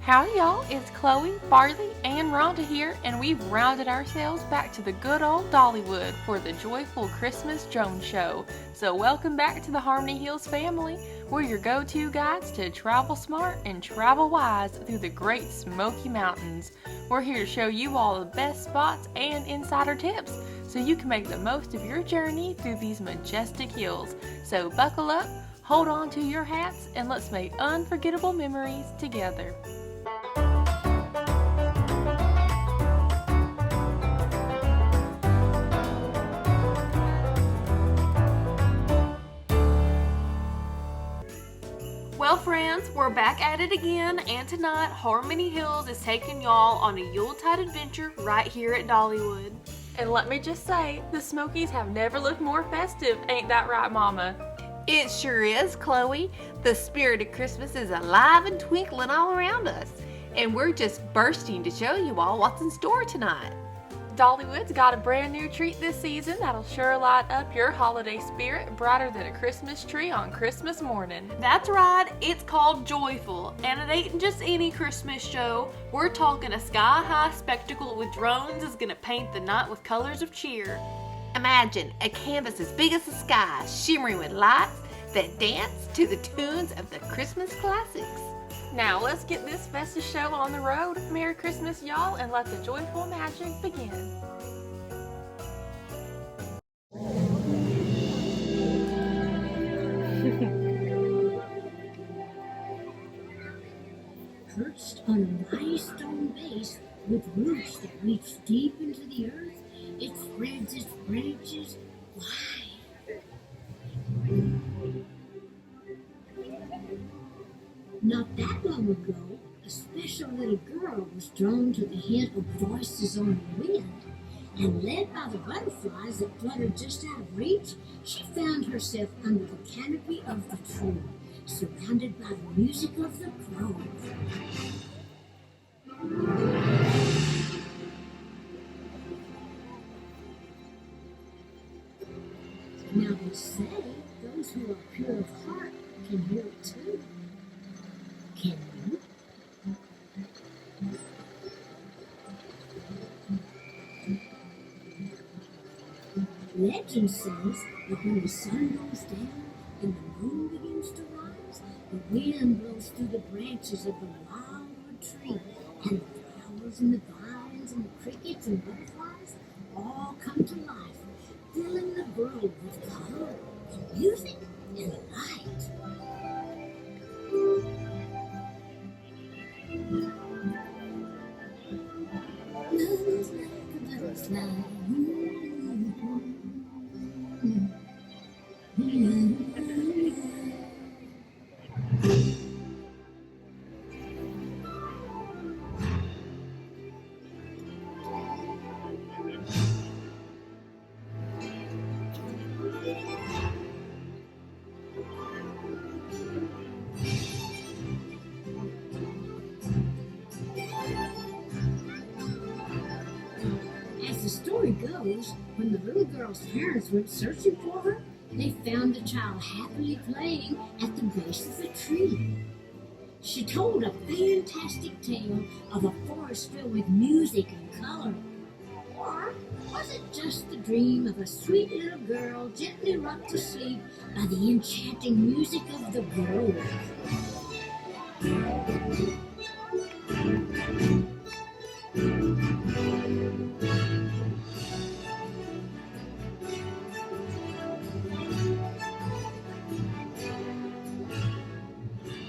Howdy y'all, it's Chloe, Farley, and Rhonda here, and we've rounded ourselves back to the good old Dollywood for the joyful Christmas drone show. So welcome back to the Harmony Hills family. We're your go-to guides to travel smart and travel wise through the Great Smoky Mountains. We're here to show you all the best spots and insider tips so you can make the most of your journey through these majestic hills. So buckle up, hold on to your hats, and let's make unforgettable memories together. Well, friends, we're back at it again, and tonight Harmony Hills is taking y'all on a Yuletide adventure right here at Dollywood. And let me just say, the Smokies have never looked more festive, ain't that right, Mama? It sure is, Chloe. The spirit of Christmas is alive and twinkling all around us, and we're just bursting to show you all what's in store tonight. Dollywood's got a brand new treat this season that'll sure light up your holiday spirit brighter than a Christmas tree on Christmas morning. That's right, it's called Joyful, and it ain't just any Christmas show. We're talking a sky-high spectacle with drones is gonna paint the night with colors of cheer. Imagine a canvas as big as the sky, shimmering with lights that dance to the tunes of the Christmas classics. Now let's get this festive show on the road. Merry Christmas, y'all, and let the joyful magic begin. Perched on a mighty stone base with roots that reach deep into the earth, it spreads its branches wide. Not that long ago, a special little girl was drawn to the hint of voices on the wind, and led by the butterflies that fluttered just out of reach, she found herself under the canopy of the tree, surrounded by the music of the grove. Now they say those who are pure of heart can hear it too. Can you? Legend says that when the sun goes down and the moon begins to rise, the wind blows through the branches of the wildwood tree, and the flowers and the vines and the crickets and butterflies all come to life, filling the grove with color and music and light. Love is like a butterfly. As the story goes, when the little girl's parents went searching for her, they found the child happily playing at the base of the tree. She told a fantastic tale of a forest filled with music and color. Or was it just the dream of a sweet little girl gently rocked to sleep by the enchanting music of the grove?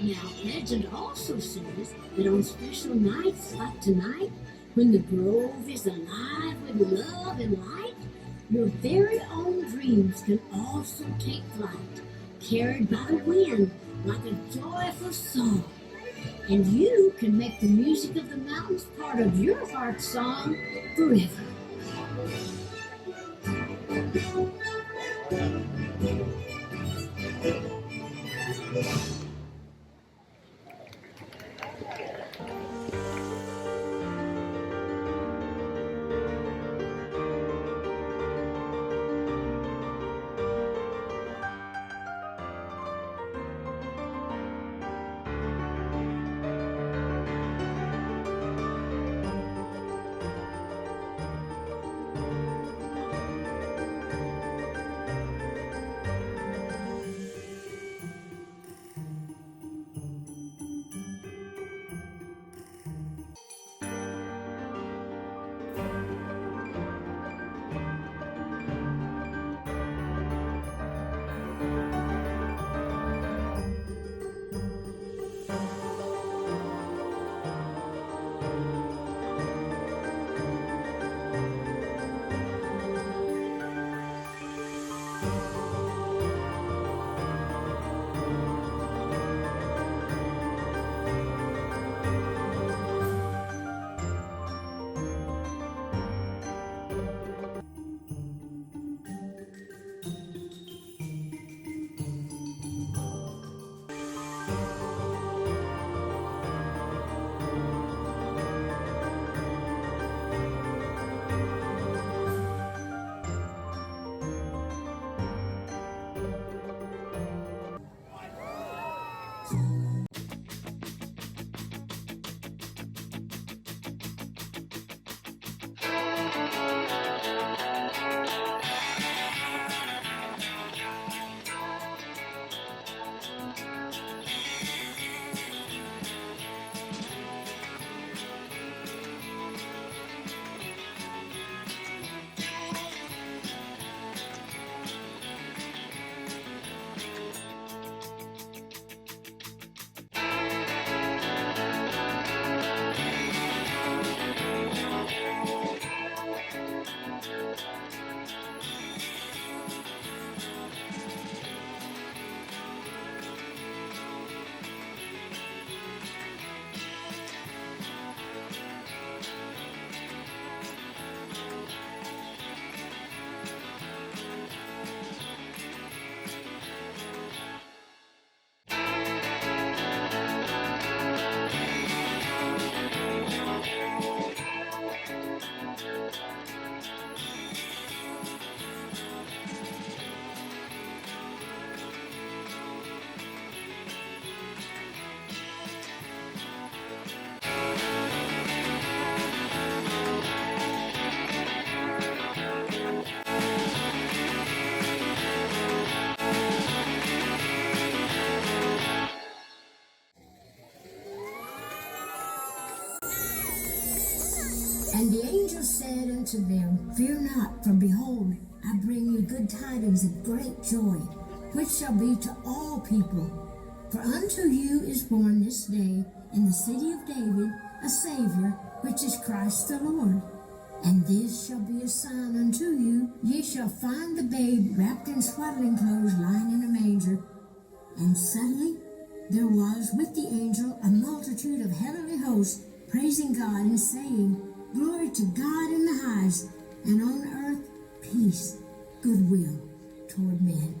Now, legend also says that on special nights like tonight, when the grove is alive with love and light, your very own dreams can also take flight, carried by the wind like a joyful song. And you can make the music of the mountains part of your heart's song forever. And the angel said unto them, Fear not, for behold, I bring you good tidings of great joy, which shall be to all people. For unto you is born this day in the city of David a Savior, which is Christ the Lord. And this shall be a sign unto you, ye shall find the babe wrapped in swaddling clothes, lying in a manger. And suddenly there was with the angel a multitude of heavenly hosts, praising God and saying, Glory to God in the highest, and on earth peace, goodwill toward men.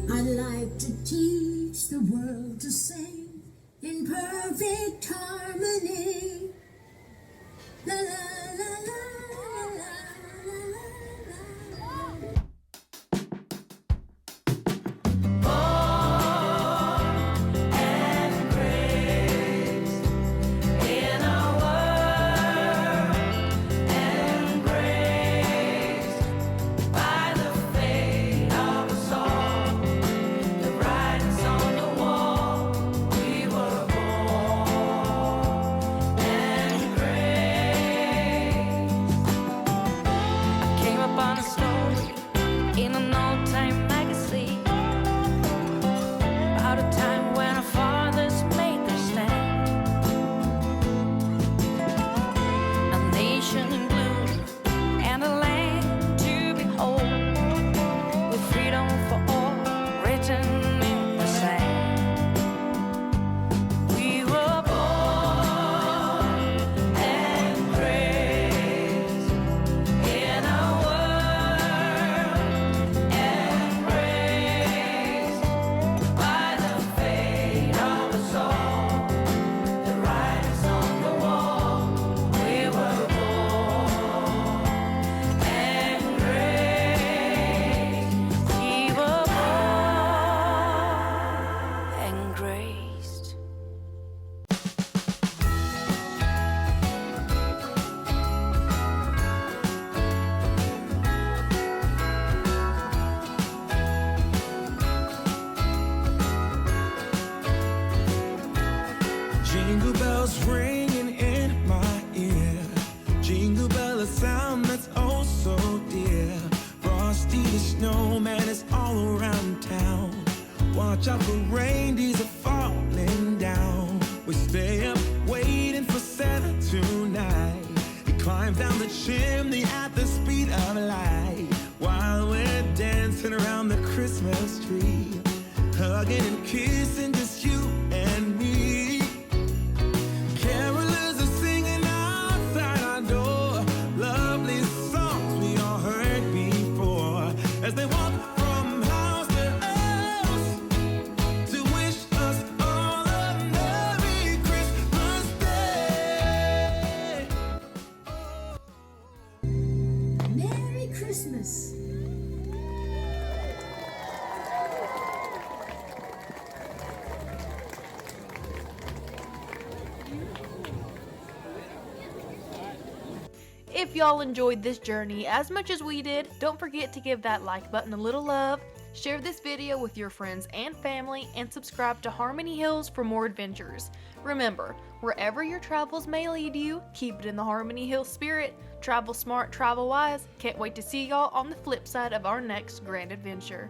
I like to teach the world to sing in perfect harmony. La la la la la la la la. Jingle bells ringing in my ear. Jingle bell, a sound that's oh so dear. Frosty the snowman is all around town. Watch out for reindeers are falling down. We stay up waiting for Santa tonight. He climbs down the chimney at the speed of light, while we're dancing around the Christmas tree, hugging and kissing, just you and me. Carolers are singing outside our door, lovely songs we all heard before, as they walk from house to house to wish us all a Merry Christmas Day. Merry Christmas. If y'all enjoyed this journey as much as we did, don't forget to give that like button a little love, share this video with your friends and family, and subscribe to Harmony Hills for more adventures. Remember, wherever your travels may lead you, keep it in the Harmony Hills spirit. Travel smart, travel wise. Can't wait to see y'all on the flip side of our next grand adventure.